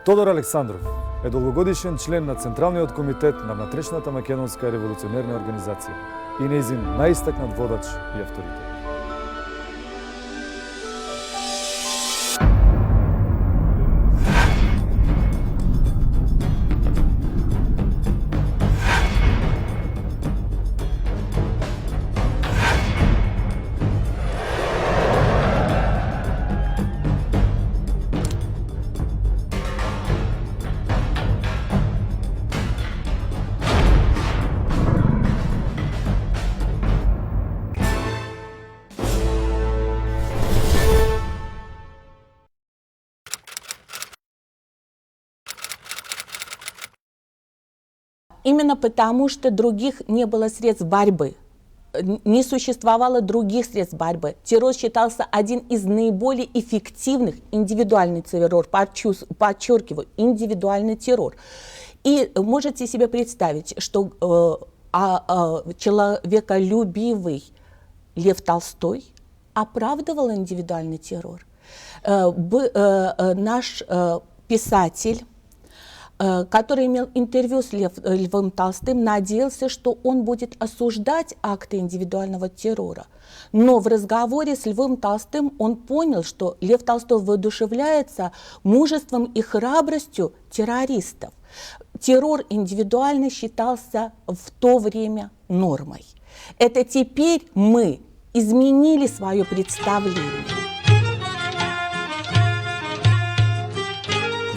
Тодор Александров е долгогодишен член на Централниот комитет на внатрешната македонска револуционерна организација и нејзин најистакнат водач и авторитет. Именно потому, что других не было средств борьбы. Не существовало других средств борьбы. Террор считался один из наиболее эффективных, индивидуальный террор, подчеркиваю, индивидуальный террор. И можете себе представить, что человеколюбивый Лев Толстой оправдывал индивидуальный террор. Наш писатель, который имел интервью с Львом Толстым, надеялся, что он будет осуждать акты индивидуального террора. Но в разговоре с Львом Толстым он понял, что Лев Толстой воодушевляется мужеством и храбростью террористов. Террор индивидуальный считался в то время нормой. Это теперь мы изменили свое представление.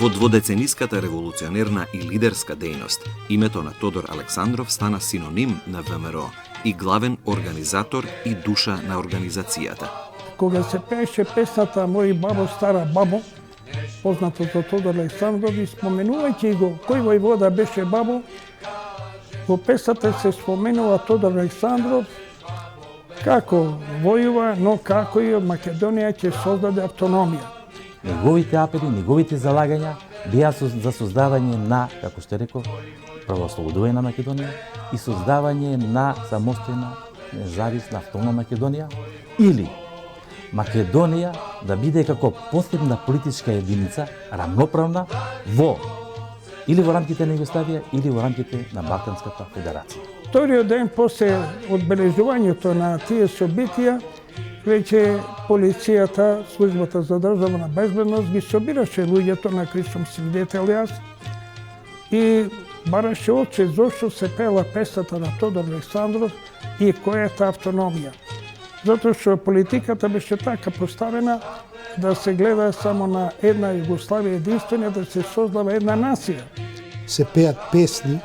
Во дводецениската револуционерна и лидерска дејност, името на Тодор Александров стана синоним на ВМРО и главен организатор и душа на организацијата. Кога се пееше песната "Мој бабо, стара бабо", познато за Тодор Александров, и споменувајќи го кој војвода беше бабо, во песната се споменува Тодор Александров како војува, но како и од Македонија ќе создаде автономија. Неговите апели, неговите залагања беа за создавање на, како што реков, правоослободување на Македонија и создавање на самостојна, независна, автономна Македонија, или Македонија да биде како посебна политичка единица, рамноправна или во рамките на Југославија, или во рамките на Балканската федерација. Вториот ден после одбележувањето на тие собитија, веќе полицијата, службата за државна безбедност ги собираше луѓето на кои сум свидетел јас и бараше оче зошто се пела песната на Тодор Александров и којата автономија. Затоа што политиката беше така поставена да се гледа само на една Југославија единствена, да се создава една нација. Се пеат песни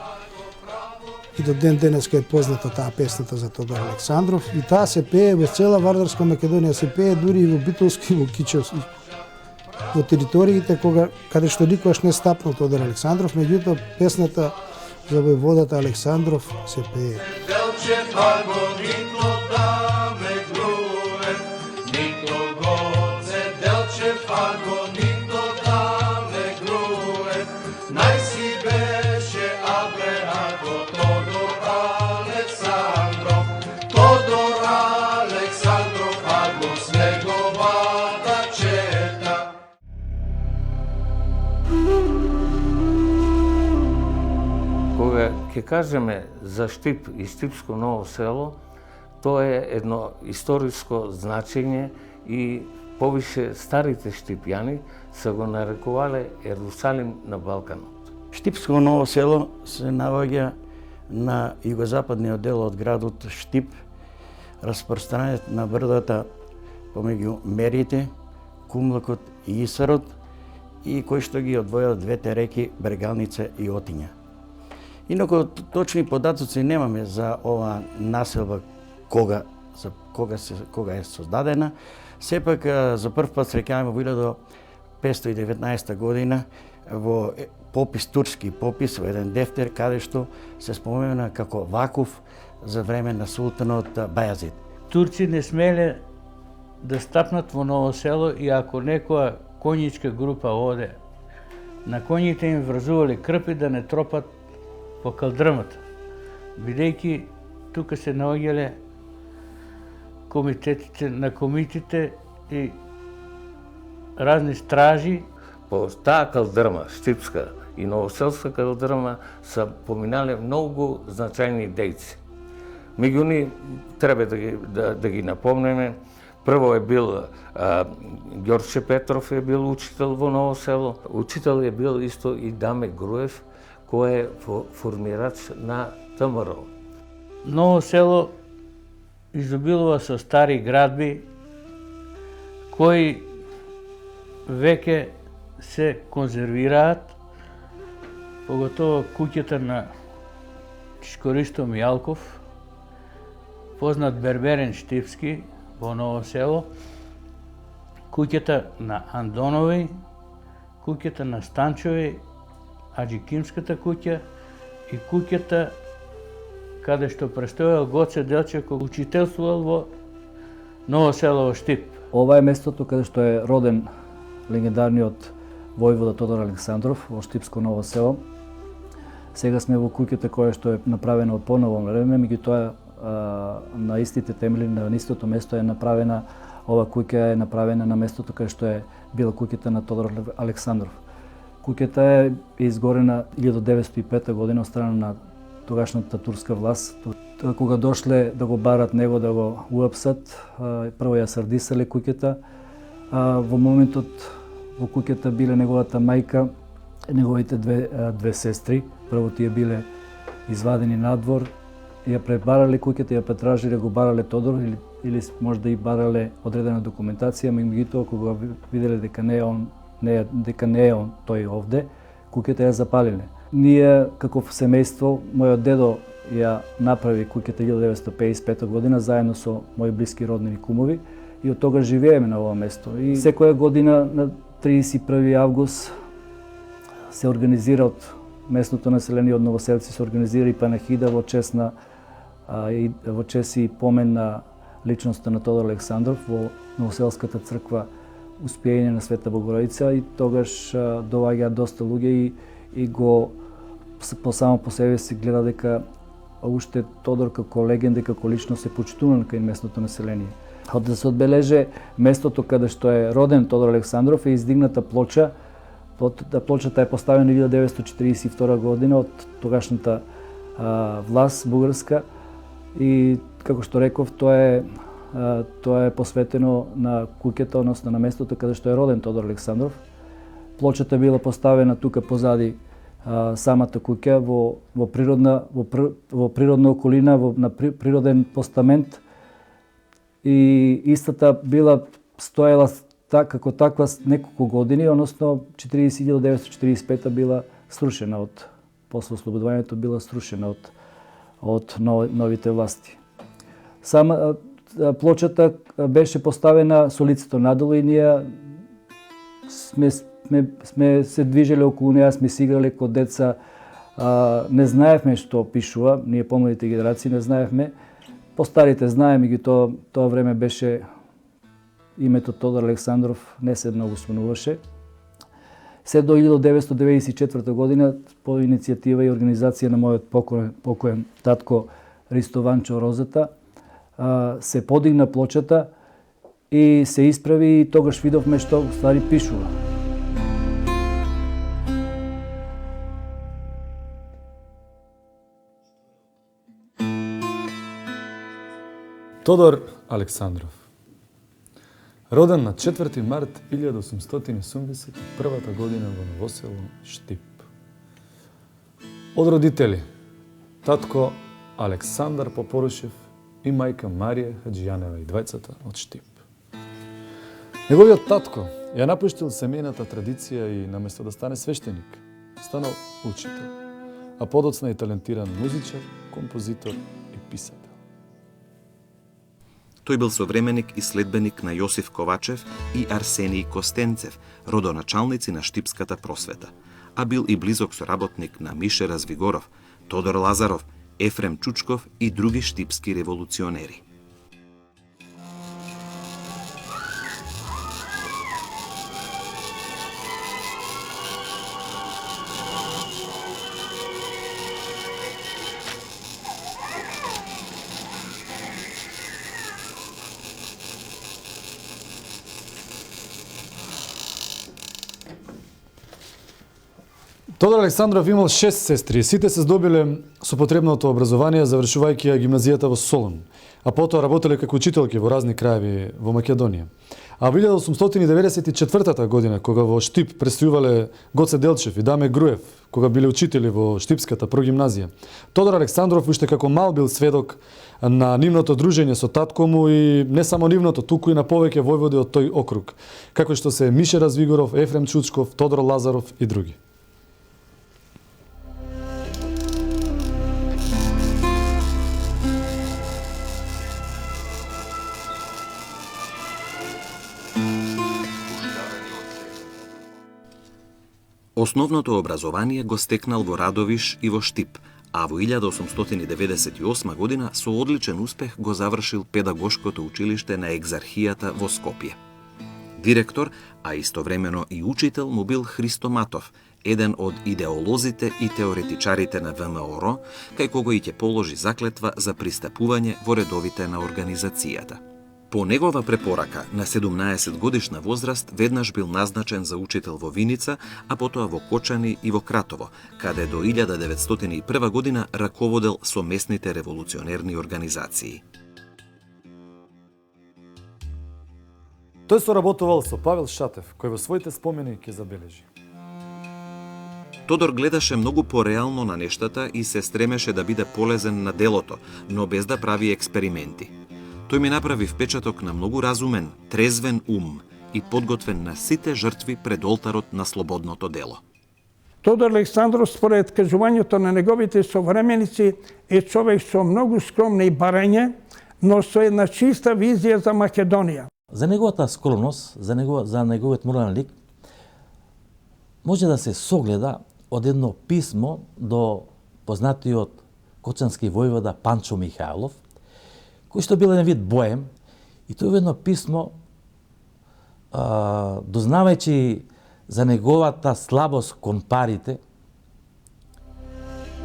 и до ден денеска е позната таа песната за Тодор Александров и таа се пее во цела Вардарска Македонија, се пее дури и во Битолски, во Кичевски, во териториите каде што никогаш не стапнал Тодор Александров, меѓутоа песната за војводата Александров се пее. Кога ќе кажеме за Штип и Штипско Ново село, тоа е едно историско значење и повише старите штипјани се го нарекувале Ерусалим на Балканот. Штипско Ново село се наоѓа на југозападниот дел од градот Штип, распространет на брдата помеѓу Мерите, Кумлакот и Исарот, и кои што ги одвојат двете реки Брегалница и Отиња. Инаку точни податоци немаме за ова населба кога е создадена. Сепак за прв пат среќаваме во 1519 година во попис, турски попис, во еден дефтер каде што се спомена како Вакуф за време на султанот Бајазид. Турци не смеле да стапнат во Ново село и ако некоја конјичка група оде, на коњите им врзувале крпи да не тропат по калдрмата, бидејќи тука се наоѓале комитетите на комитите и разни стражи по таа калдрма, штипска и новоселска калдрма, са поминале многу значајни дејци. Меѓу нив треба да ги напомнеме. Прво е бил Ѓорче Петров е бил учител во Ново село. Учител е бил исто и Даме Груев, кој е формирач на ВМРО. Ново село изобилува со стари градби кои веќе се конзервираат, поготово куќата на Чишкористо Мијалков, познат берберен штипски во Ново село, куќата на Андонови, куќата на Станчови, Аџикимската куќа и куќата каде што престојал Гоце Делчев кој учителствувал во Ново село во Штип. Ова е местото каде што е роден легендарниот војвода Тодор Александров во Штипско Ново село. Сега сме во куќата која што е направена од поново време, меѓутоа на истите темели, на истото место е направена, ова куќа е направена на местото каде што е била куќата на Тодор Александров. Куќата е изгорена 1905 година од страна на тогашната турска власт. Кога дошле да го барат него да го уапсат, прво ја сардисале куќата. Во моментот во куќата биле неговата мајка и неговите две сестри. Прво тие биле извадени надвор, ја пребарале куќата, ја претражиле, го барале Тодор или можда и барале одредена документација, меѓутоа кога виделе дека не е он тој овде, куќата ја запалиле. Ние како семејство, мојот дедо ја направи куќата 1955 година заедно со мои блиски роднини кумови и од тога живееме на ова место. И секоја година на 31 август се организира од местното население, од новоселци се организира и панахида во чест и помен на личноста на Тодор Александров во Новоселската црква Успење на Света Богородица и тогаш доаѓаат доста луѓе и го само по себе си гледа дека уште Тодор како легенда, како личност е почитуван кај местното население. Од да се одбележе местото каде што е роден Тодор Александров е издигната плоча. Плочата е поставена 1942 година од тогашната власт бугарска и како што реков тоа е посветено на куќата, односно на местото каде што е роден Тодор Александров. Плочата била поставена тука позади самата куќа во природна околина, на природен постамент и истата била стоела како таква неколку години, односно 1945 била срушена после ослободувањето била срушена од новите власти. Сама плочата беше поставена со лицето надолу и ние сме се движеле околу неа, сме си играле кога деца. Не знаевме што пишува, ние помладите генерации не знаевме. Постарите знаеме ги, тоа време беше името Тодор Александров не се многу спомнуваше. Се до 1994 година по иницијатива и организација на мојот покоен татко Ристо Ванчо Розата се подигна плочата и се исправи и тогаш видовме што ствари пишува. Тодор Александров. Роден на 4 март 1871 година во Новосело, Штип. Од родители татко Александар Попорушев и мајка Марија Хаджијанева и двајцата од Штип. Неговиот татко ја напуштил семејната традиција и наместо да стане свештеник, станал учител, а подоцна и талентиран музичар, композитор и писател. Тој бил современик и следбеник на Јосиф Ковачев и Арсенија Костенцев, родоначалници на штипската просвета, а бил и близок соработник на Мише Развигоров, Тодор Лазаров, Ефрем Чучков и други штипски револуционери. Тодор Александров имал 6 сестри. Сите се здобиле со потребното образование, завршувајќи ја гимназијата во Солун, а потоа работеле како учителки во разни краеви во Македонија. А во 1894 година, кога во Штип престојувале Гоце Делчев и Даме Груев, кога биле учители во Штипската прогимназија, Тодор Александров уште како мал бил сведок на нивното дружење со татко му и не само нивното, туку и на повеќе војводи од тој округ, како што се Мише Развигоров, Ефрем Чучков, Тодор Лазаров и други. Основното образование го стекнал во Радовиш и во Штип, а во 1898 година со одличен успех го завршил педагошкото училиште на Екзархијата во Скопје. Директор, а истовремено и учител му бил Христо Матов, еден од идеолозите и теоретичарите на ВМРО, кај кого и ќе положи заклетва за пристапување во редовите на организацијата. По негова препорака, на 17 годишна возраст веднаш бил назначен за учител во Виница, а потоа во Кочани и во Кратово, каде до 1901 година раководел со местните револуционерни организации. Тој соработувал со Павел Шатев, кој во своите спомени ќе забележи. Тодор гледаше многу пореално на нештата и се стремеше да биде полезен на делото, но без да прави експерименти. Тој ми направи впечаток на многу разумен, трезвен ум и подготвен на сите жртви пред олтарот на слободното дело. Тодор Александров, според кажувањето на неговите современици, е човек со многу скромни барање, но со една чиста визија за Македонија. За неговата скромност, за неговиот морален лик, може да се согледа од едно писмо до познатиот кочански војвода Панчо Михајлов, кој што бил еден вид боем, и тој едно писмо, дознавајќи за неговата слабост кон парите,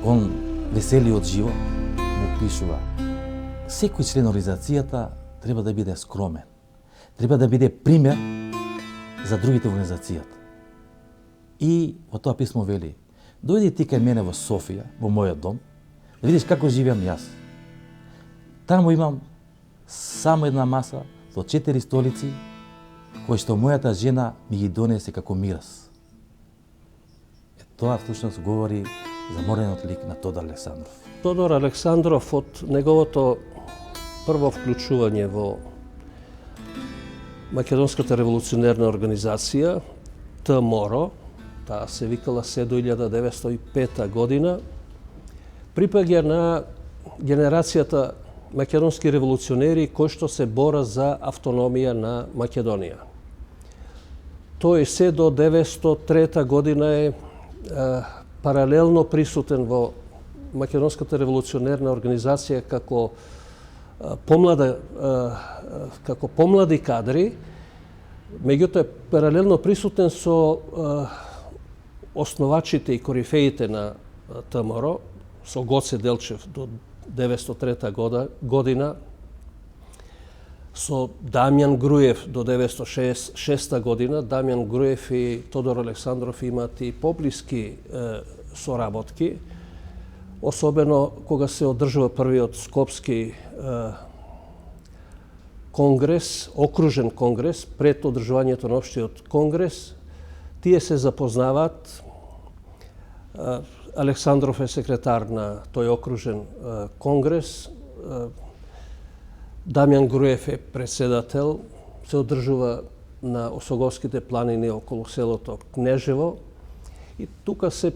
кон веселиот живот, му пишува: секој член организацијата треба да биде скромен, треба да биде пример за другите во организацијата. И во тоа писмо вели: дојди ти кај мене во Софија, во мојот дом, да видиш како живеам јас. Таму имам само една маса со 4 столици, кои што мојата жена ми ги донесе како мирас. Тоа всушност говори за моралниот лик на Тодор Александров. Тодор Александров од неговото прво вклучување во Македонската револуционерна организација, ТМОРО, таа се викала се до 1905 година, припаѓа на генерацијата македонски револуционери кои што се бора за автономија на Македонија. Тој се до 1903 година е паралелно присутен во Македонската револуционерна организација како помлади кадри, меѓутоа е паралелно присутен со основачите и корифеите на ТМРО, со Гоце Делчев до 1903 година, со Дамјан Груев до 1906 година. Дамјан Груев и Тодор Александров имаат и поблиски соработки, особено кога се одржува првиот Скопски конгрес, окружен конгрес, пред одржувањето на општиот конгрес. Тие се запознаваат. Александров е секретар на тој окружен конгрес. Дамјан Груев е председател. Се одржува на Осоговските планини околу селото Кнежево. И тука се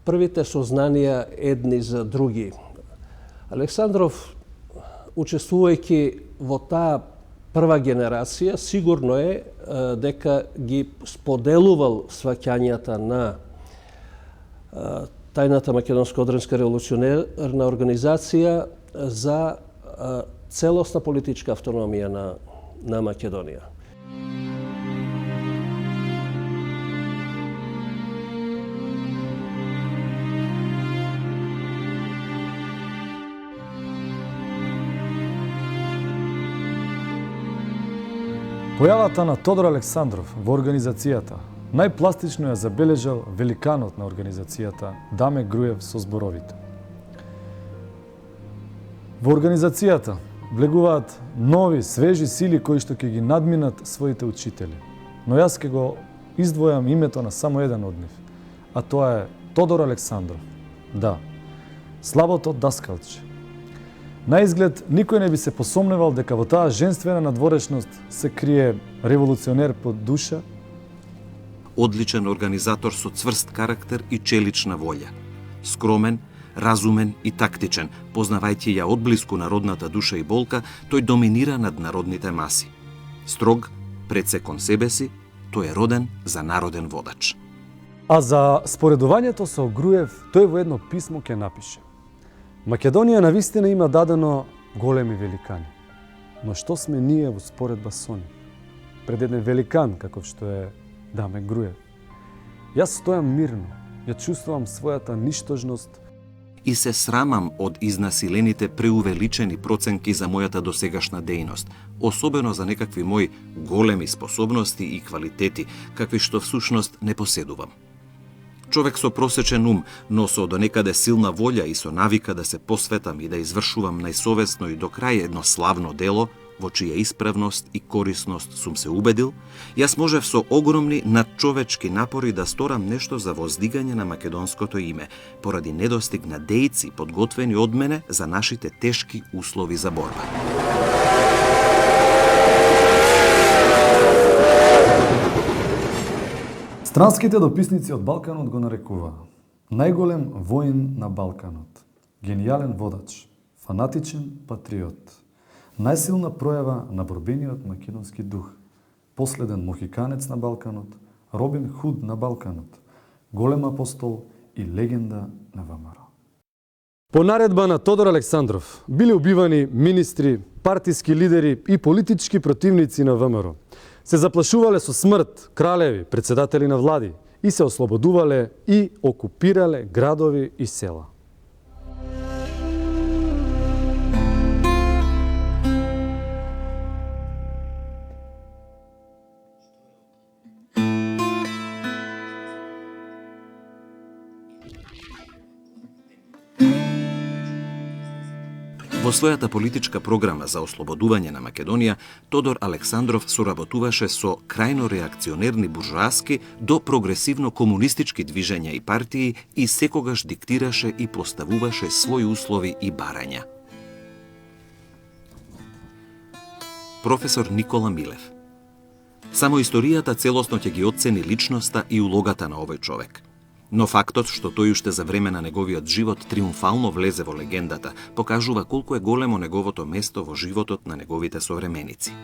првите сознанија едни за други. Александров, учествувајќи во таа прва генерација, сигурно е дека ги споделувал сваќањата на тајната македонска одбранска револуционерна организација за целосна политичка автономија на Македонија. Појавата на Тодор Александров во организацијата најпластично ја забележал великанот на организацијата Даме Груев со зборовите. Во организацијата влегуваат нови, свежи сили кои што ќе ги надминат своите учители. Но јас ќе го издвојам името на само еден од нив, а тоа е Тодор Александров. Да, слабото даскалче. На изглед, никој не би се посомневал дека во таа женствена надворешност се крие револуционер по душа. Одличен организатор со цврст карактер и челична волја. Скромен, разумен и тактичен, познавајќи ја одблиску народната душа и болка, тој доминира над народните маси. Строг, пред се кон себе си, тој е роден за народен водач. А за споредувањето со Груев, тој во едно писмо ќе напише: Македонија навистина има дадено големи великани, но што сме ние во споредба со нив? Пред еден великан каков што е Даме Груев. Јас стојам мирно, ја чувствувам својата ништожност и се срамам од изнасилените преувеличени проценки за мојата досегашна дејност, особено за некакви мои големи способности и квалитети, какви што всушност не поседувам. Човек со просечен ум, но со донекаде силна волја и со навика да се посветам и да извршувам најсовесно и до крај едно славно дело, во чија исправност и корисност сум се убедил, јас можев со огромни надчовечки напори да сторам нешто за воздигање на македонското име, поради недостиг на дејци подготвени од мене за нашите тешки услови за борба. Странските дописници од Балканот го нарекуваа најголем воин на Балканот, гениален водач, фанатичен патриот, најсилна пројава на борбениот македонски дух, последен мохиканец на Балканот, Робин Худ на Балканот, голем апостол и легенда на ВМРО. По наредба на Тодор Александров биле убивани министри, партиски лидери и политички противници на ВМРО. Се заплашувале со смрт кралеви, председатели на влади и се ослободувале и окупирале градови и села. Во својата политичка програма за ослободување на Македонија, Тодор Александров соработуваше со крајно реакционерни буржоаски до прогресивно комунистички движења и партии и секогаш диктираше и поставуваше своји услови и барања. Професор Никола Милев. Само историјата целосно ќе ги оцени личноста и улогата на овој човек. Но фактот што тој уште за време на неговиот живот триумфално влезе во легендата, покажува колку е големо неговото место во животот на неговите современици.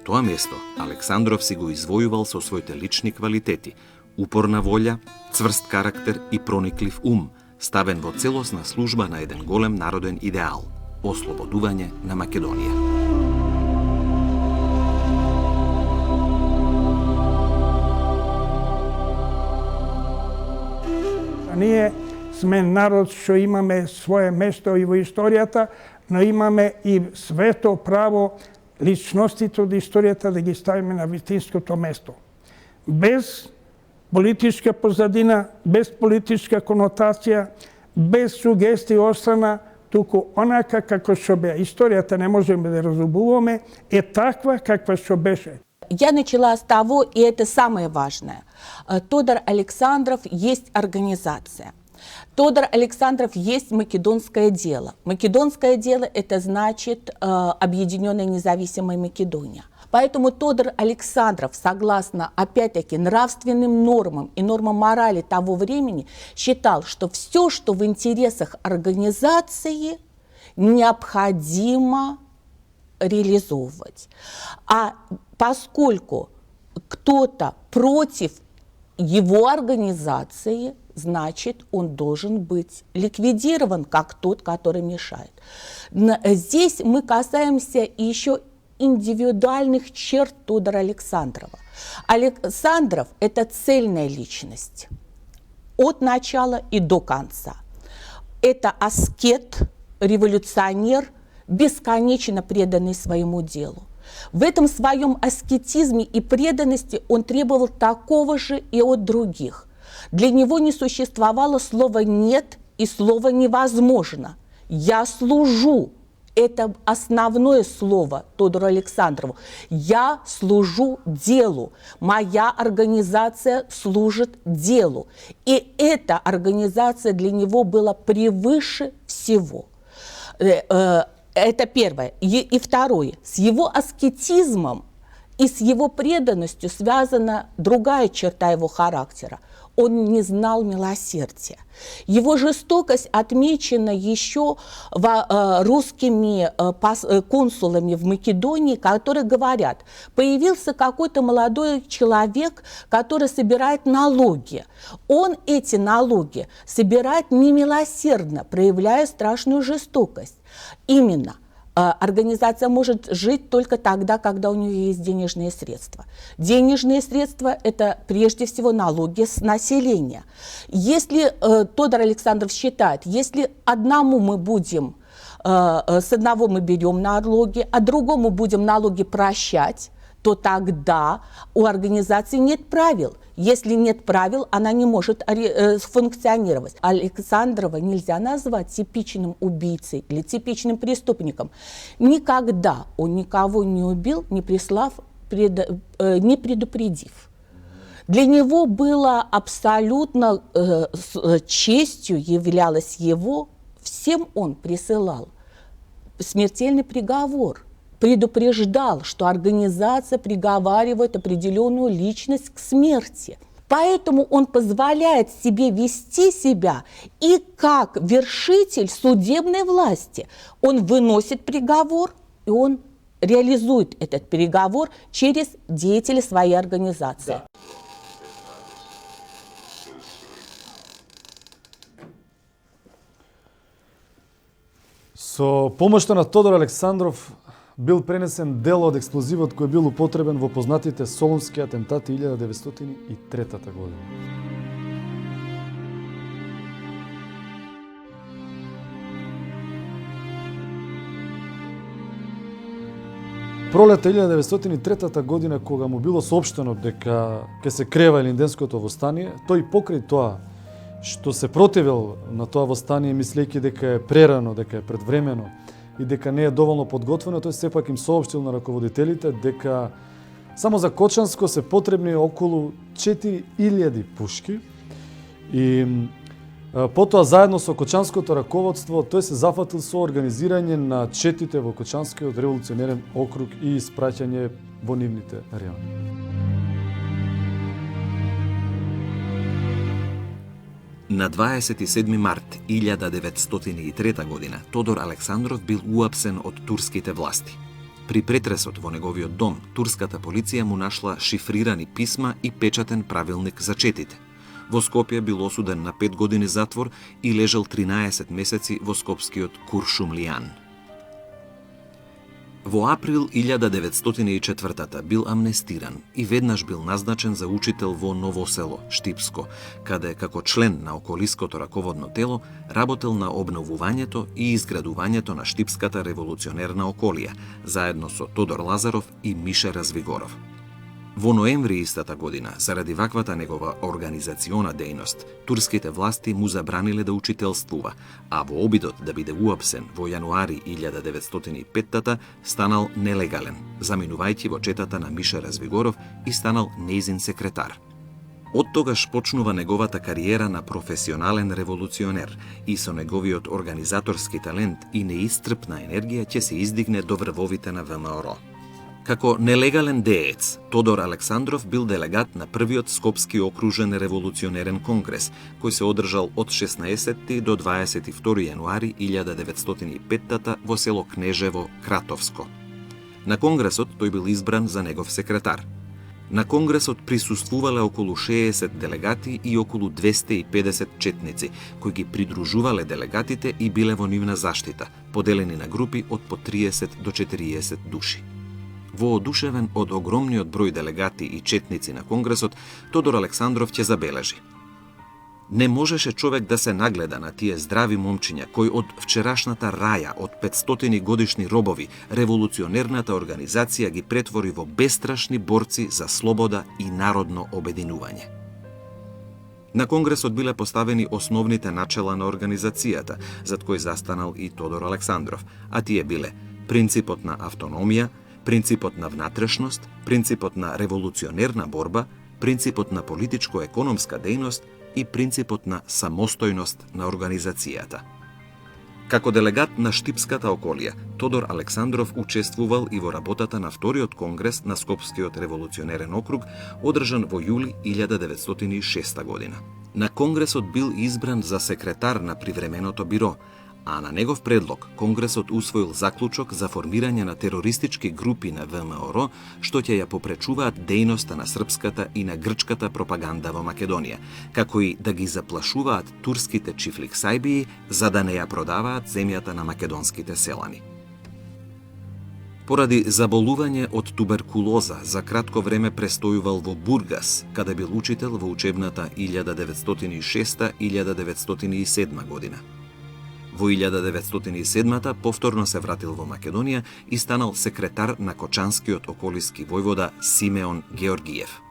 Тоа место Александров си го извојувал со своите лични квалитети, упорна волја, цврст карактер и прониклив ум, ставен во целосна служба на еден голем народен идеал – ослободување на Македонија. Ние сме народ што имаме своје место и во историјата, но имаме и свето право личностите од историјата да ги ставиме на вистинското место. Без политичка позадина, без политичка конотација, без сугестии остана, туку онака како што бе. Историјата не можеме да разубуваме, е таква каква што беше. Я начала с того, и это самое важное. Тодор Александров есть организация. Тодор Александров есть македонское дело. Македонское дело – это значит Объединенная независимая Македония. Поэтому Тодор Александров, согласно, опять-таки, нравственным нормам и нормам морали того времени, считал, что все, что в интересах организации, необходимо реализовывать. А поскольку кто-то против его организации, значит, он должен быть ликвидирован, как тот, который мешает. Здесь мы касаемся еще индивидуальных черт Тодора Александрова. Александров – это цельная личность от начала и до конца. Это аскет, революционер, бесконечно преданный своему делу. В этом своем аскетизме и преданности он требовал такого же и от других. Для него не существовало слова «нет» и слова «невозможно». «Я служу». Это основное слово Тодору Александрову. «Я служу делу». Моя организация служит делу. И эта организация для него была превыше всего. Это первое. И второе. С его аскетизмом и с его преданностью связана другая черта его характера. Он не знал милосердия. Его жестокость отмечена еще русскими консулами в Македонии, которые говорят, появился какой-то молодой человек, который собирает налоги. Он эти налоги собирает немилосердно, проявляя страшную жестокость. Именно. Организация может жить только тогда, когда у нее есть денежные средства. Денежные средства – это прежде всего налоги с населения. Если Тодор Александров считает, если одному мы будем, с одного мы берем налоги, а другому будем налоги прощать, то тогда у организации нет правил. Если нет правил, она не может функционировать. Александрова нельзя назвать типичным убийцей или типичным преступником. Никогда он никого не убил, не не предупредив. Для него было абсолютно честью являлось его, всем он присылал смертельный приговор. Предупреждал, что организация приговаривает определенную личность к смерти. Поэтому он позволяет себе вести себя и как вершитель судебной власти. Он выносит приговор, и он реализует этот приговор через деятелей своей организации. Со помошта на Тодор Александров бил пренесен дел од експлозивот кој бил употребен во познатите солунски атентати 1903 година. Пролета 1903 година, кога му било соопштено дека ќе се крева Илинденското востание, тој покрај тоа што се противел на тоа востание, мислејќи дека е прерано, дека е предвремено и дека не е доволно подготвено, тој сепак им соопштил на раководителите дека само за Кочанско се потребни околу 4000 пушки и потоа заедно со Кочанското раководство тој се зафатил со организирање на четите во Кочанскиот револуционерен округ и испраќање во нивните райони. На 27 март 1903 година Тодор Александров бил уапсен од турските власти. При претресот во неговиот дом, турската полиција му нашла шифрирани писма и печатен правилник за четите. Во Скопје бил осуден на 5 години затвор и лежал 13 месеци во скопскиот Куршумлијан. Во април 1904 бил амнестиран и веднаш бил назначен за учител во Ново село, Штипско, каде како член на околиското раководно тело работел на обновувањето и изградувањето на Штипската револуционерна околија, заедно со Тодор Лазаров и Мише Развигоров. Во ноември истата година, заради ваквата негова организациона дејност, турските власти му забраниле да учителствува, а во обидот да биде уапсен во јануари 1905 станал нелегален, заминувајќи во четата на Миша Развигоров и станал нејзин секретар. Од тогаш почнува неговата кариера на професионален револуционер и со неговиот организаторски талент и неисцрпна енергија ќе се издигне до врвовите на ВМРО. Како нелегален деец, Тодор Александров бил делегат на првиот Скопски окружен револуционерен конгрес, кој се одржал од 16 до 22 јануари 1905 во село Кнежево, Кратовско. На конгресот тој бил избран за негов секретар. На конгресот присуствувале околу 60 делегати и околу 250 четници, кои ги придружувале делегатите и биле во нивна заштита, поделени на групи од по 30 до 40 души. Воодушевен од огромниот број делегати и четници на конгресот, Тодор Александров ќе забележи: Не можеше човек да се нагледа на тие здрави момчиња кои од вчерашната раја од 500 годишни робови револуционерната организација ги претвори во бестрашни борци за слобода и народно обединување. На Конгресот биле поставени основните начела на организацијата, зад кои застанал и Тодор Александров, а тие биле принципот на автономија, принципот на внатрешност, принципот на револуционерна борба, принципот на политичко-економска дејност и принципот на самостојност на организацијата. Како делегат на Штипската околија, Тодор Александров учествувал и во работата на вториот конгрес на Скопскиот револуционерен округ, одржан во јули 1906 година. На конгресот бил избран за секретар на привременото биро, а на негов предлог Конгресот усвоил заклучок за формирање на терористички групи на ВМРО, што ќе ја попречуваат дејноста на српската и на грчката пропаганда во Македонија, како и да ги заплашуваат турските чифликсајбии за да не ја продаваат земјата на македонските селани. Поради заболување од туберкулоза, за кратко време престојувал во Бургас, каде бил учител во учебната 1906-1907 година. Во 1907 повторно се вратил во Македонија и станал секретар на Кочанскиот околиски војвода Симеон Георгиев.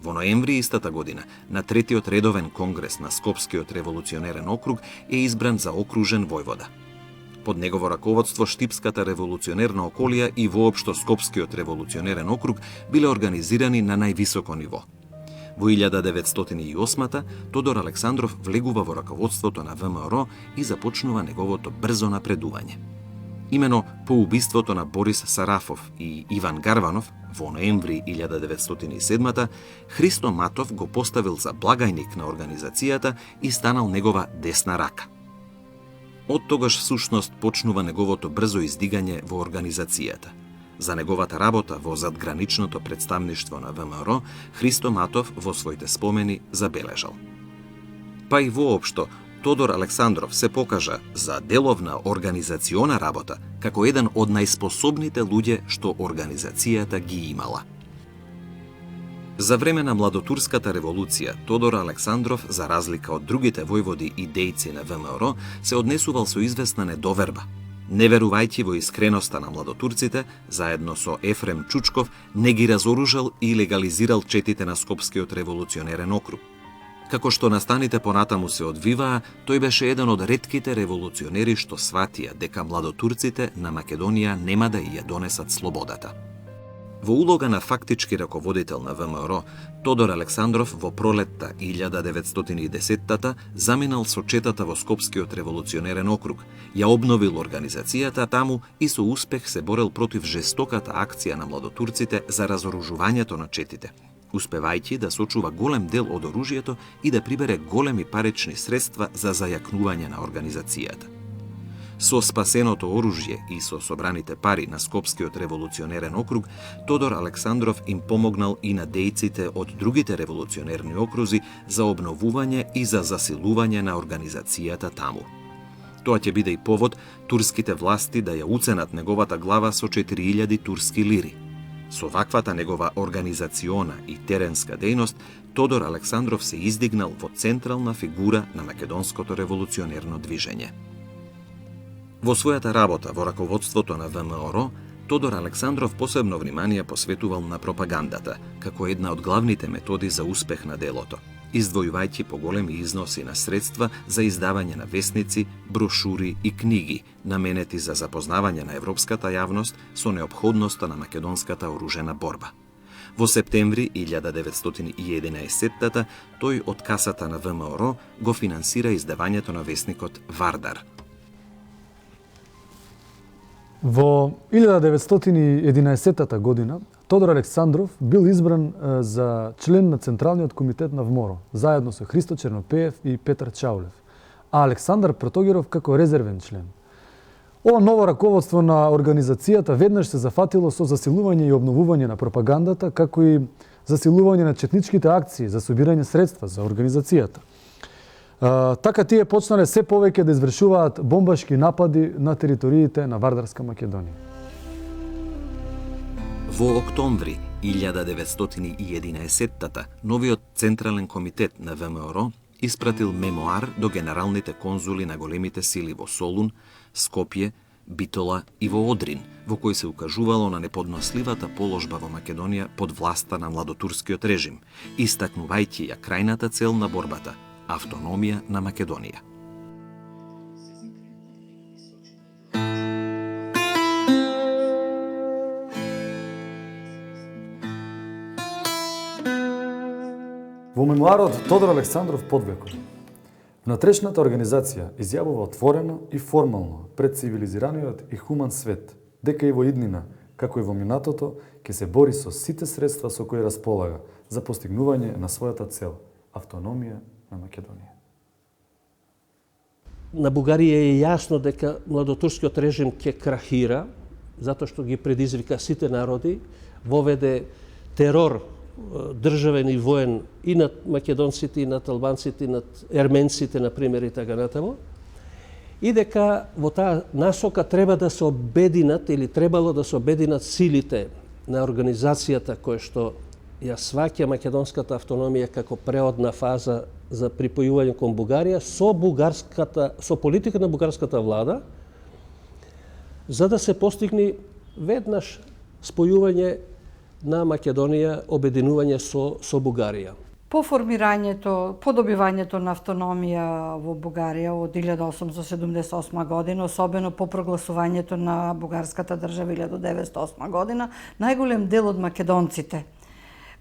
Во ноември истата година, на третиот редовен конгрес на Скопскиот револуционерен округ е избран за окружен војвода. Под негово раководство Штипската револуционерна околија и воопшто Скопскиот револуционерен округ биле организирани на највисоко ниво. Во 1908 Тодор Александров влегува во раководството на ВМРО и започнува неговото брзо напредување. Имено по убиството на Борис Сарафов и Иван Гарванов во ноември 1907 Христо Матов го поставил за благајник на организацијата и станал негова десна рака. Од тогаш всушност почнува неговото брзо издигање во организацијата. За неговата работа во задграничното представништво на ВМРО, Христо Матов во своите спомени забележал: па и воопшто, Тодор Александров се покажа за деловна организациона работа како еден од најспособните луѓе што организацијата ги имала. За време на младотурската револуција, Тодор Александров, за разлика од другите војводи и дејци на ВМРО, се однесувал со известна недоверба. Не верувајќи во искреноста на младотурците, заедно со Ефрем Чучков, не ги разоружал и легализирал четите на Скопскиот револуционерен округ. Како што настаните понатаму се одвиваа, тој беше еден од ретките револуционери што сватија дека младотурците на Македонија нема да ја донесат слободата. Во улога на фактички раководител на ВМРО, Тодор Александров во пролетта 1910-та заминал со четата во Скопскиот револуционерен округ, ја обновил организацијата таму и со успех се борел против жестоката акција на младотурците за разоружувањето на четите, успевајќи да сочува голем дел од оружјето и да прибере големи парични средства за зајакнување на организацијата. Со спасеното оружје и со собраните пари на Скопскиот револуционерен округ, Тодор Александров им помогнал и на дејците од другите револуционерни окрузи за обновување и за засилување на организацијата таму. Тоа ќе биде и повод турските власти да ја уценат неговата глава со 4000 турски лири. Со ваквата негова организациона и теренска дејност, Тодор Александров се издигнал во централна фигура на македонското револуционерно движење. Во својата работа во раководството на ВМРО, Тодор Александров посебно внимание посветувал на пропагандата, како една од главните методи за успех на делото, издвојувајќи поголеми износи на средства за издавање на весници, брошури и книги, наменети за запознавање на европската јавност со неопходноста на македонската оружена борба. Во септември 1911 тој од касата на ВМРО го финансира издавањето на весникот Вардар. Во 1911 година Тодор Александров бил избран за член на Централниот комитет на ВМРО, заедно со Христо Чернопеев и Петар Чаулев, а Александар Протогеров како резервен член. Ова ново раководство на организацијата веднаш се зафатило со засилување и обновување на пропагандата, како и засилување на четничките акции за собирање средства за организацијата. Така тие почнале се повеќе да извршуваат бомбашки напади на териториите на Вардарска Македонија. Во октомври 1911 новиот Централен комитет на ВМРО испратил мемоар до генералните конзули на големите сили во Солун, Скопје, Битола и во Одрин, во кој се укажувало на неподносливата положба во Македонија под власта на младотурскиот режим, истакнувајќи ја крајната цел на борбата – автономија на Македонија. Во мемуарот Тодор Александров подвекот, внатрешната организација изјавува отворено и формално пред цивилизираниот и хуман свет дека и во иднина, како и во минатото, ќе се бори со сите средства со кои располага за постигнување на својата цел – автономија на Македонија. На Бугарија е јасно дека младотурскиот режим ќе крахира, затоа што ги предизвика сите народи, воведе терор државен и воен и над македонците, и над албанците, и над ерменците, например, и така натаму. И дека во таа насока треба да се обединат или требало да се обединат силите на организацијата која што ја сваќа македонската автономија како преодна фаза за припојување кон Бугарија со политика на бугарската влада, за да се постигне веднаш спојување на Македонија, обединување со Бугарија. По формирањето, по добивањето на автономија во Бугарија од 1878 година, особено по прогласувањето на бугарската држава 1908 година, најголем дел од македонците,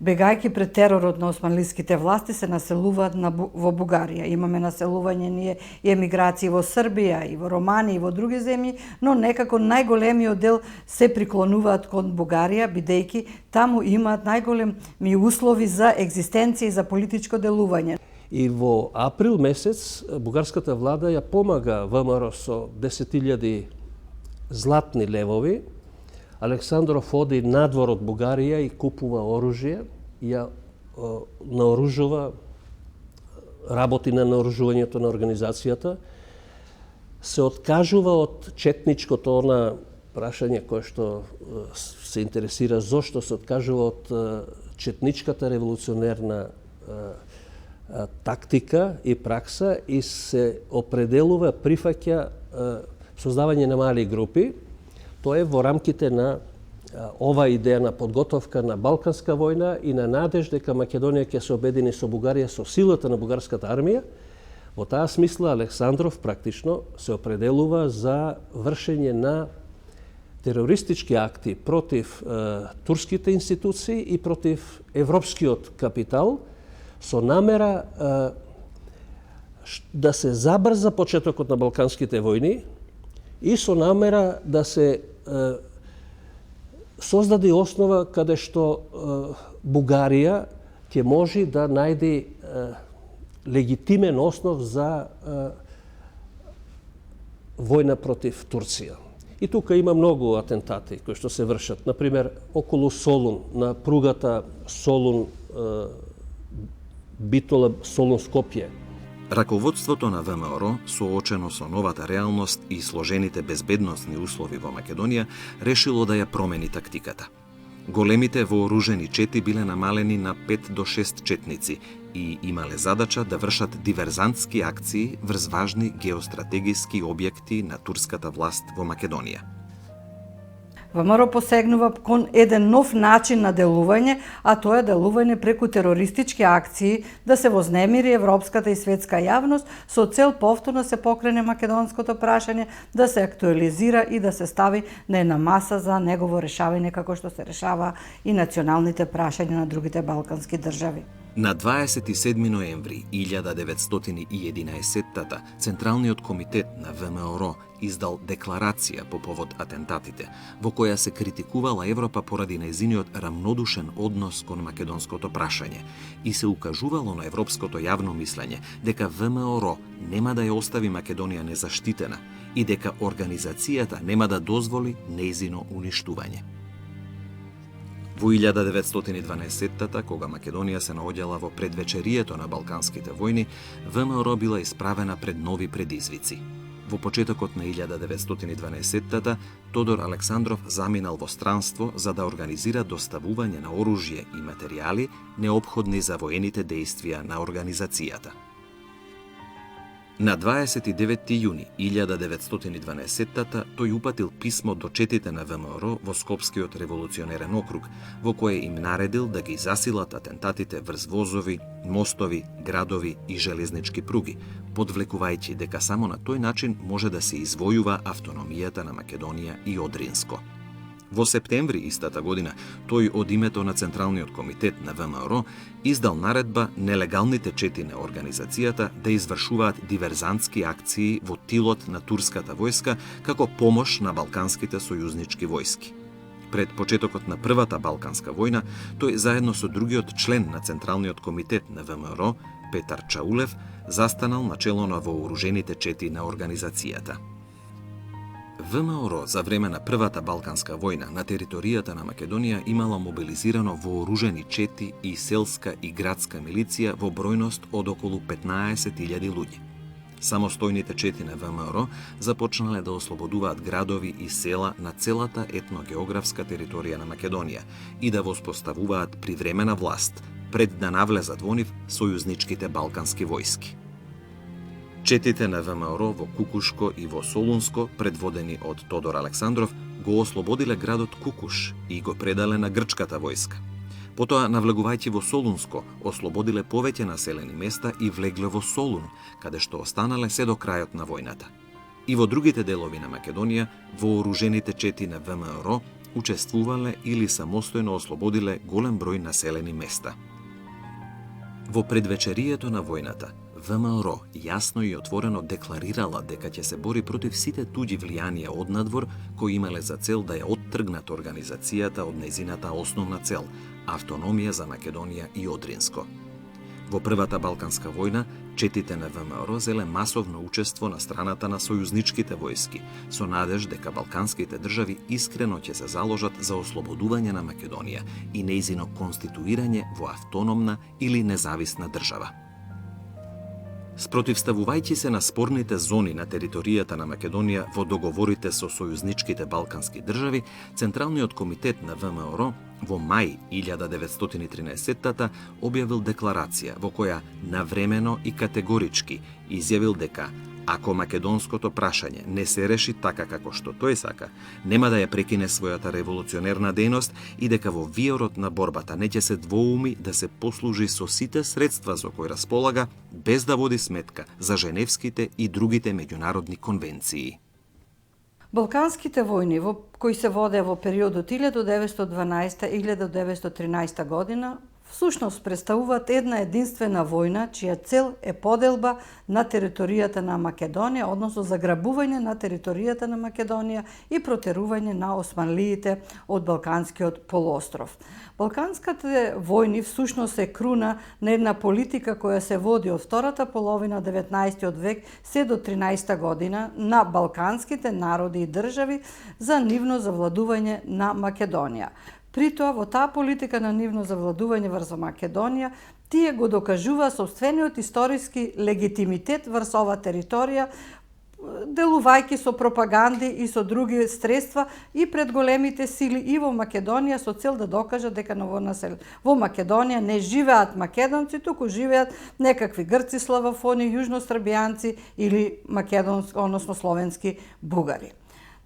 бегајќи пред теророт на османлиските власти, се населуваат во Бугарија. Имаме населување ние и емиграции во Србија, и во Романија, и во други земји, но некако најголемиот дел се приклонуваат кон Бугарија, бидејќи таму имаат најголеми услови за екзистенција и за политичко делување. И во април месец бугарската влада ја помага ВМРО со 10.000 златни левови. Александров оди надвор од Бугарија и купува оружје, ја наоружува, работи на наоружувањето на организацијата, се откажува од четничкото прашање кое што се интересира зошто се откажува од четничката револуционерна тактика и пракса и се определува, прифаќа создавање на мали групи. Тоа е во рамките на ова идеја на подготовка на Балканска војна и на надеж дека Македонија ќе се обедини со Бугарија со силата на бугарската армија. Во таа смисла Александров практично се определува за вршење на терористички акти против турските институции и против европскиот капитал со намера да се забрза почетокот на Балканските војни и со намера да се создаде основа каде што Бугарија ќе може да најде легитимен основ за војна против Турција. И тука има многу атентати кои што се вршат. Например, околу Солун, на пругата Солун-Битола, Солун-Скопје. Раководството на ВМРО, соочено со новата реалност и сложените безбедносни услови во Македонија, решило да ја промени тактиката. Големите вооружени чети биле намалени на 5 до 6 четници и имале задача да вршат диверзантски акции врз важни геостратегиски објекти на турската власт во Македонија. ВМРО посегнува кон еден нов начин на делување, а тоа е делување преку терористички акции да се вознемири европската и светска јавност со цел повторно се покрене македонското прашање, да се актуализира и да се стави на една маса за негово решавање како што се решава и националните прашања на другите балкански држави. На 27 ноември 1911 Централниот комитет на ВМРО издал декларација по повод атентатите, во која се критикувала Европа поради нејзиниот рамнодушен однос кон македонското прашање и се укажувало на европското јавно мислење дека ВМРО нема да ја остави Македонија незаштитена и дека организацијата нема да дозволи нејзино уништување. Во 1912-та, кога Македонија се наоѓала во предвечерието на Балканските војни, ВМРО била исправена пред нови предизвици. Во почетокот на 1912-та, Тодор Александров заминал во странство за да организира доставување на оружје и материјали неопходни за воените дејствија на организацијата. На 29. јуни 1912 тој упатил писмо до четите на ВМРО во Скопскиот револуционерен округ, во кое им наредил да ги засилат атентатите врз возови, мостови, градови и железнички пруги, подвлекувајќи дека само на тој начин може да се извојува автономијата на Македонија и Одринско. Во септември истата година, тој од името на Централниот комитет на ВМРО издал наредба нелегалните чети на организацијата да извршуваат диверзантски акции во тилот на турската војска како помош на балканските сојузнички војски. Пред почетокот на Првата Балканска војна, тој заедно со другиот член на Централниот комитет на ВМРО, Петар Чаулев, застанал на чело на вооружените чети на организацијата. ВМРО за време на Првата Балканска војна на територијата на Македонија имала мобилизирано вооружени чети и селска и градска милиција во бројност од околу 15.000 луѓе. Самостојните чети на ВМРО започнале да ослободуваат градови и села на целата етногеографска територија на Македонија и да воспоставуваат привремена власт пред да навлезат во нив сојузничките балкански војски. Четите на ВМРО во Кукушко и во Солунско, предводени од Тодор Александров, го ослободиле градот Кукуш и го предале на грчката војска. Потоа, навлегувајќи во Солунско, ослободиле повеќе населени места и влегле во Солун, каде што останале се до крајот на војната. И во другите делови на Македонија, вооружените чети на ВМРО учествувале или самостојно ослободиле голем број населени места. Во предвечерието на војната, ВМРО јасно и отворено декларирала дека ќе се бори против сите туѓи влијанија од надвор кои имале за цел да ја оттргнат организацијата од нејзината основна цел – автономија за Македонија и Одринско. Во Првата Балканска војна, четите на ВМРО зеле масовно учество на страната на сојузничките војски, со надеж дека балканските држави искрено ќе се заложат за ослободување на Македонија и нејзино конституирање во автономна или независна држава. Спротивставувајќи се на спорните зони на територијата на Македонија во договорите со сојузничките балкански држави, Централниот комитет на ВМРО во мај 1913 објавил декларација во која навремено и категорички изјавил дека ако македонското прашање не се реши така како што тој сака, нема да ја прекине својата револуционерна дејност и дека во виорот на борбата не ќе се двоуми да се послужи со сите средства за кои располага, без да води сметка за женевските и другите меѓународни конвенции. Балканските војни кои се воде во периодот 1912-1913 година всушност представуваат една единствена војна чија цел е поделба на територијата на Македонија, односно заграбување на територијата на Македонија и протерување на османлиите од Балканскиот полуостров. Балканските војни всушност е круна на една политика која се води од втората половина 19 век се до 13 година на балканските народи и држави за нивно завладување на Македонија. Притоа, во таа политика на нивно завладување врз Македонија, тие го докажува сопствениот историски легитимитет врз ова територија, делувајќи со пропаганди и со други средства и пред големите сили и во Македонија со цел да докажат дека во Македонија не живеат македонци, туку живеат некакви грци, славофони, јужносрбијанци или македонски, односно словенски бугари.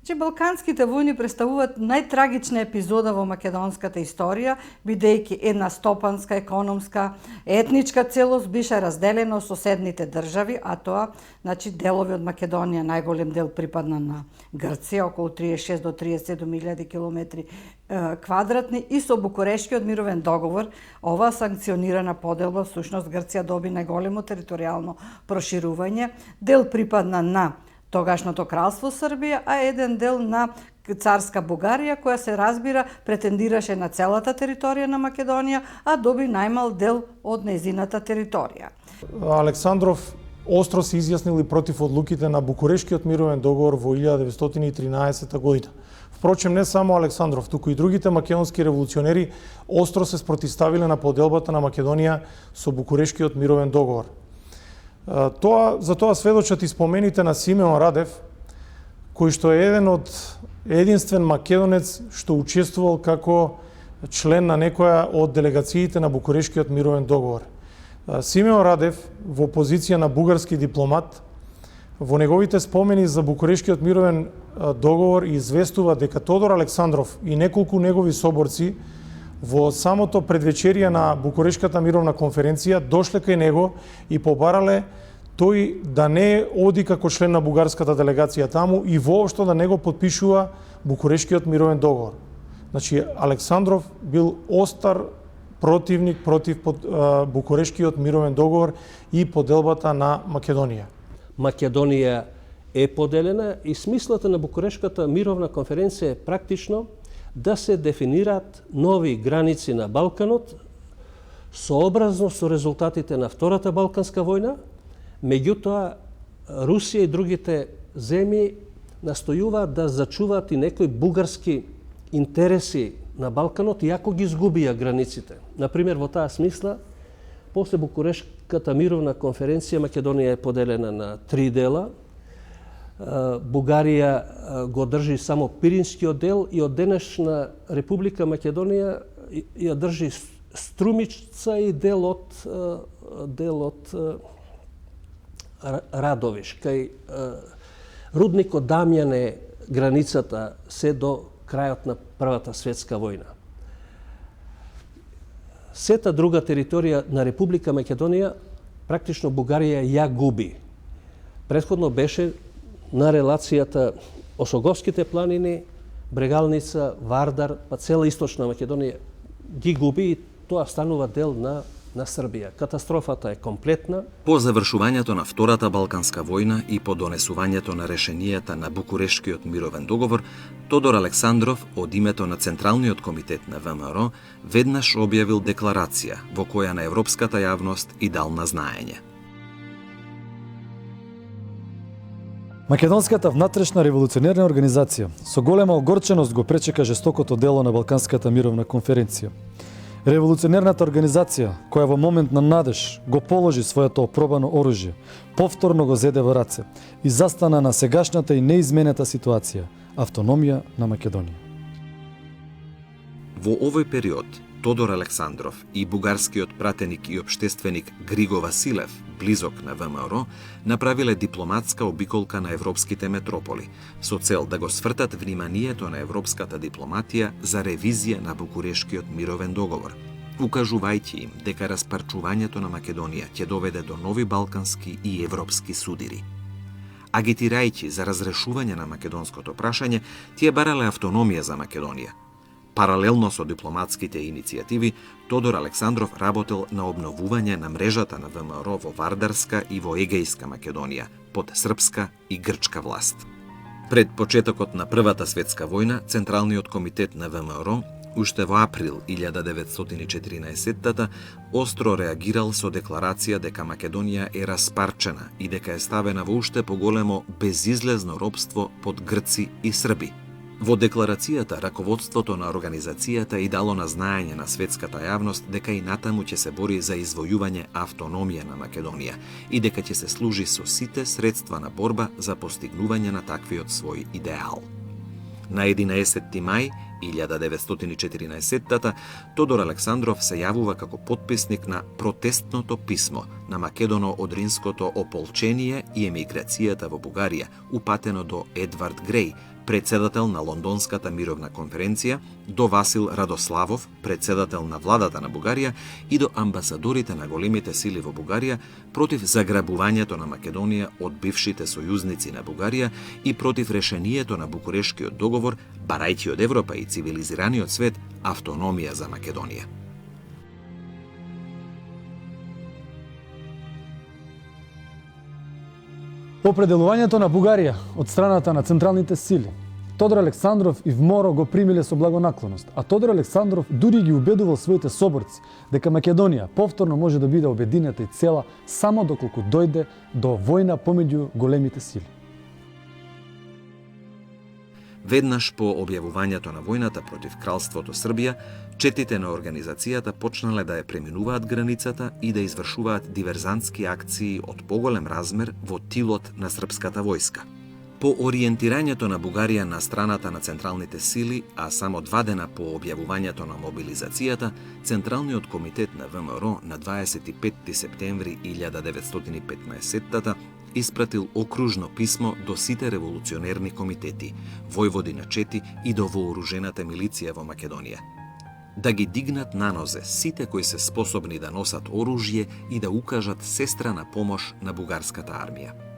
Балканските војни представуваат најтрагична епизода во македонската историја, бидејќи една стопанска, економска, етничка целост беше разделена од соседните држави, а тоа, делови од Македонија, најголем дел припадна на Грција, околу 36 до 37.000 километри квадратни, и со Букурештскиот мировен договор, ова санкционирана поделба, всушност Грција доби најголемо територијално проширување, дел припадна на тогашното кралство Србија, а еден дел на царска Бугарија, која се разбира претендираше на целата територија на Македонија, а доби најмал дел од нејзината територија. Александров остро се изјаснил и против одлуките на Букурештскиот мировен договор во 1913 година. Впрочем, не само Александров, туку и другите македонски револуционери остро се спротивставиле на поделбата на Македонија со Букурештскиот мировен договор. За тоа сведочат и спомените на Симеон Радев, кој што е единствен македонец што учествувал како член на некоја од делегациите на Букурештскиот мировен договор. Симеон Радев, во позиција на бугарски дипломат, Во неговите спомени за Букурешкиот мировен договор известува дека Тодор Александров и неколку негови соборци во самото предвечерие на Букурешката мировна конференција дошле кај него и побарале тој да не оди како член на бугарската делегација таму и воопшто да не го потпишува Букурешкиот мировен договор. Значи, Александров бил остар противник против Букурешкиот мировен договор и поделбата на Македонија. Македонија е поделена и смислата на Букурешката мировна конференција е практично да се дефинираат нови граници на Балканот сообразно со резултатите на Втората Балканска војна. Меѓутоа, Русија и другите земји настојуваат да зачуваат и некои бугарски интереси на Балканот, иако ги изгубија границите. Например, во таа смисла, после Букурешката мировна конференција Македонија е поделена на 3 дела. Бугарија го држи само Пиринскиот дел и од денешна Република Македонија ја држи Струмица и дел од Радовиш. Кај рудникот Дамјан е границата се до крајот на Првата светска војна. Сета друга територија на Република Македонија практично Бугарија ја губи. Претходно беше на релацијата Осоговските планини, Брегалница, Вардар, па цела источна Македонија ги губи и тоа станува дел на Србија. Катастрофата е комплетна. По завршувањето на Втората Балканска војна и по донесувањето на решенијата на Букурешкиот мировен договор, Тодор Александров од името на Централниот комитет на ВМРО веднаш објавил декларација во која на европската јавност и дал на знаење. Македонската внатрешна револуционерна организација со голема огорченост го пречека жестокото дело на Балканската мировна конференција. Револуционерната организација, која во момент на надеж го положи своето опробано оружје, повторно го зеде во раце и застана на сегашната и неизменета ситуација – автономија на Македонија. Во овој период, Тодор Александров и бугарскиот пратеник и обштественик Григо Василев, близок на ВМРО, направиле дипломатска обиколка на европските метрополи, со цел да го свртат вниманието на европската дипломатија за ревизија на Букурешкиот мировен договор, укажувајќи им дека распарчувањето на Македонија ќе доведе до нови балкански и европски судири. Агитирајќи за разрешување на македонското прашање, тие барале автономија за Македонија. Паралелно со дипломатските иницијативи, Тодор Александров работел на обновување на мрежата на ВМРО во Вардарска и во Егејска Македонија, под српска и грчка власт. Пред почетокот на Првата светска војна, Централниот комитет на ВМРО, уште во април 1914 остро реагирал со декларација дека Македонија е распарчена и дека е ставена во уште поголемо безизлезно робство под грци и срби. Во декларацијата, раководството на организацијата и дало на знаење на светската јавност дека и натаму ќе се бори за извојување автономија на Македонија и дека ќе се служи со сите средства на борба за постигнување на таквиот свој идеал. На 11 мај 1914 Тодор Александров се јавува како потписник на протестното писмо на Македоно-Одринското ополчение и емиграцијата во Бугарија, упатено до Едвард Греј, председател на Лондонската мировна конференција, до Васил Радославов, председател на владата на Бугарија и до амбасадорите на големите сили во Бугарија против заграбувањето на Македонија од бившите сојузници на Бугарија и против решението на Букурешкиот договор, барајќи од Европа и цивилизираниот свет автономија за Македонија. По определувањето на Бугарија од страната на централните сили, Тодор Александров и ВМРО го примиле со благонаклоност, а Тодор Александров дури ги убедувал своите соборци дека Македонија повторно може да биде обединета и цела само доколку дојде до војна помеѓу големите сили. Веднаш по објавувањето на војната против кралството Србија, четите на организацијата почнале да ја преминуваат границата и да извршуваат диверзантски акции од поголем размер во тилот на српската војска. По ориентирањето на Бугарија на страната на централните сили, а само 2 дена по објавувањето на мобилизацијата, Централниот комитет на ВМРО на 25 септември 1915 испратил окружно писмо до сите револуционерни комитети, војводи на чети и до вооружената милиција во Македонија. Да ги дигнат на нозе сите кои се способни да носат оружје и да укажат сестрана помош на бугарската армија.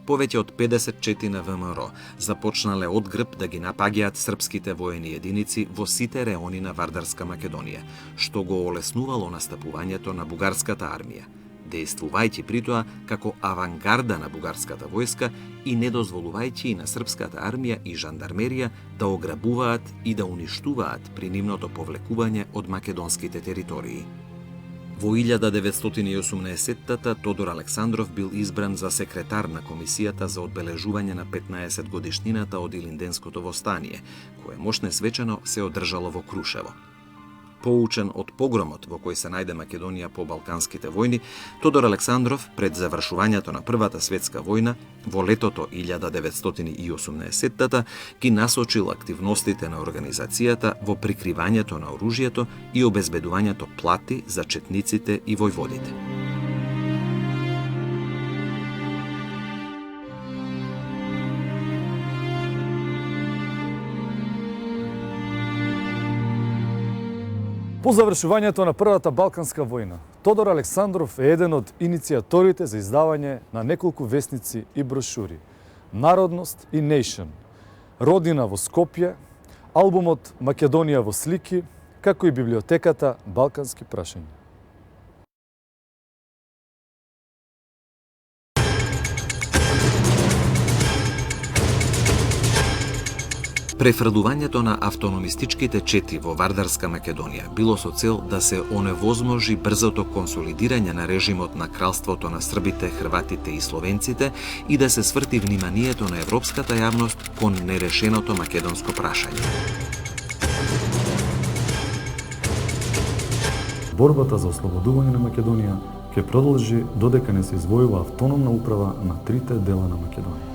Повеќе од 54 на ВМРО започнале од грб да ги напаѓаат српските воени единици во сите реони на Вардарска Македонија, што го олеснувало настапувањето на бугарската армија, дејствувајќи при тоа како авангарда на бугарската војска и не дозволувајќи и на српската армија и жандармерија да ограбуваат и да уништуваат при нивното повлекување од македонските територии. Во 1918-та Тодор Александров бил избран за секретар на Комисијата за одбележување на 15 годишнината од Илинденското востание, кое мошне свечано се одржало во Крушево. Поучен од погромот во кој се најде Македонија по Балканските војни, Тодор Александров пред завршувањето на Првата светска војна во летото 1918-та ги насочил активностите на организацијата во прикривањето на оружјето и обезбедувањето плати за четниците и војводите. По завршувањето на Првата Балканска војна, Тодор Александров е еден од иницијаторите за издавање на неколку весници и брошури. Народност и Nation, Родина во Скопје, албумот Македонија во слики, како и библиотеката Балкански прашања. Префрлувањето на автономистичките чети во Вардарска Македонија било со цел да се оневозможи брзото консолидирање на режимот на кралството на србите, хрватите и словенците и да се сврти вниманието на европската јавност кон нерешеното македонско прашање. Борбата за ослободување на Македонија ќе продолжи додека не се извојува автономна управа на трите дела на Македонија.